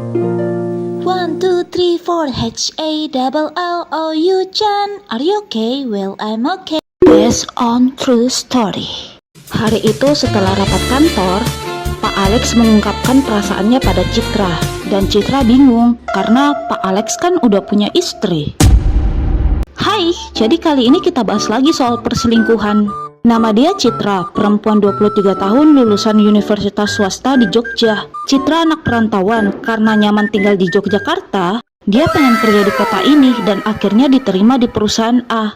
One, two, three, four, H-A-L-L-O-U, Chan. Are you okay? Well, I'm okay. Based on true story. Hari itu setelah rapat kantor, Pak Alex mengungkapkan perasaannya pada Citra. Dan Citra bingung, karena Pak Alex kan udah punya istri. Hai, jadi kali ini kita bahas lagi soal perselingkuhan. Nama dia Citra, perempuan 23 tahun lulusan universitas swasta di Jogja. Citra anak perantauan, karena nyaman tinggal di Yogyakarta, dia pengen kerja di kota ini dan akhirnya diterima di perusahaan A.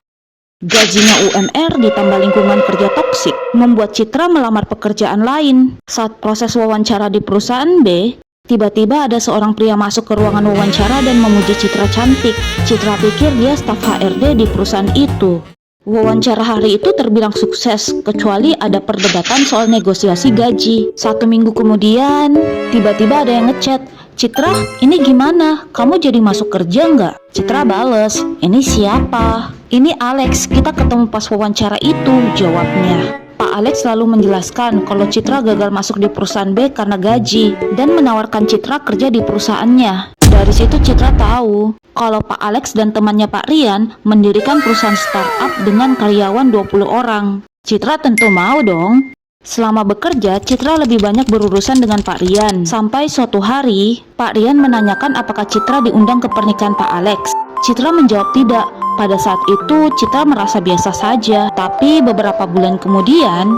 Gajinya UMR ditambah lingkungan kerja toksik, membuat Citra melamar pekerjaan lain. Saat proses wawancara di perusahaan B, tiba-tiba ada seorang pria masuk ke ruangan wawancara dan memuji Citra cantik. Citra pikir dia staf HRD di perusahaan itu. Wawancara hari itu terbilang sukses, kecuali ada perdebatan soal negosiasi gaji. 1 minggu kemudian, tiba-tiba ada yang ngechat, "Citra, ini gimana? Kamu jadi masuk kerja nggak?" Citra bales, "Ini siapa?" "Ini Alex, kita ketemu pas wawancara itu," jawabnya. Pak Alex selalu menjelaskan kalau Citra gagal masuk di perusahaan B karena gaji, dan menawarkan Citra kerja di perusahaannya. Dari situ Citra tahu kalau Pak Alex dan temannya Pak Rian mendirikan perusahaan startup dengan karyawan 20 orang. Citra tentu mau dong. Selama bekerja, Citra lebih banyak berurusan dengan Pak Rian. Sampai suatu hari, Pak Rian menanyakan apakah Citra diundang ke pernikahan Pak Alex. Citra menjawab tidak. Pada saat itu, Citra merasa biasa saja. Tapi beberapa bulan kemudian,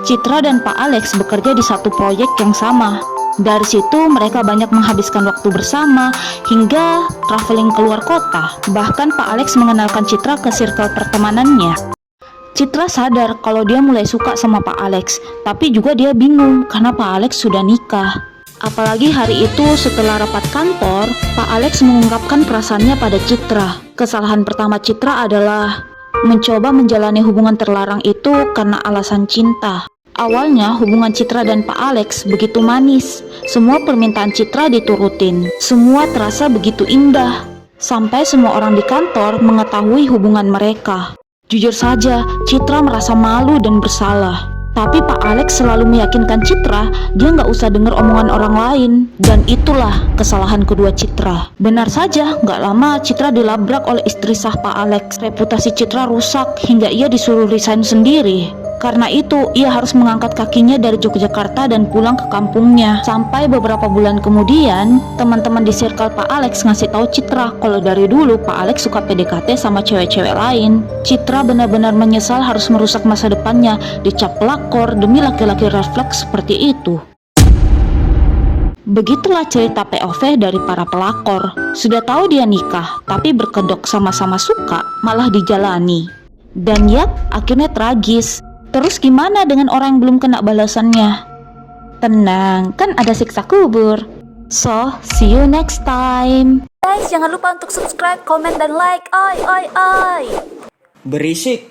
Citra dan Pak Alex bekerja di satu proyek yang sama. Dari situ mereka banyak menghabiskan waktu bersama hingga traveling keluar kota. Bahkan Pak Alex mengenalkan Citra ke circle pertemanannya. Citra sadar kalau dia mulai suka sama Pak Alex, tapi juga dia bingung karena Pak Alex sudah nikah. Apalagi hari itu setelah rapat kantor, Pak Alex mengungkapkan perasaannya pada Citra. Kesalahan pertama Citra adalah mencoba menjalani hubungan terlarang itu karena alasan cinta. Awalnya hubungan Citra dan Pak Alex begitu manis. Semua permintaan Citra diturutin. Semua terasa begitu indah. Sampai semua orang di kantor mengetahui hubungan mereka. Jujur saja, Citra merasa malu dan bersalah. Tapi Pak Alex selalu meyakinkan Citra dia nggak usah dengar omongan orang lain. Dan itulah kesalahan kedua Citra. Benar saja, nggak lama Citra dilabrak oleh istri sah Pak Alex. Reputasi Citra rusak hingga ia disuruh resign sendiri. Karena itu, ia harus mengangkat kakinya dari Yogyakarta dan pulang ke kampungnya. Sampai beberapa bulan kemudian, teman-teman di circle Pak Alex ngasih tahu Citra kalau dari dulu Pak Alex suka PDKT sama cewek-cewek lain. Citra benar-benar menyesal harus merusak masa depannya, dicap pelakor demi laki-laki refleks seperti itu. Begitulah cerita POV dari para pelakor. Sudah tahu dia nikah, tapi berkedok sama-sama suka, malah dijalani. Dan yap, akhirnya tragis. Terus gimana dengan orang yang belum kena balasannya? Tenang, kan ada siksa kubur. So, see you next time. Guys, jangan lupa untuk subscribe, komen, dan like. Oi, oi, oi. Berisik.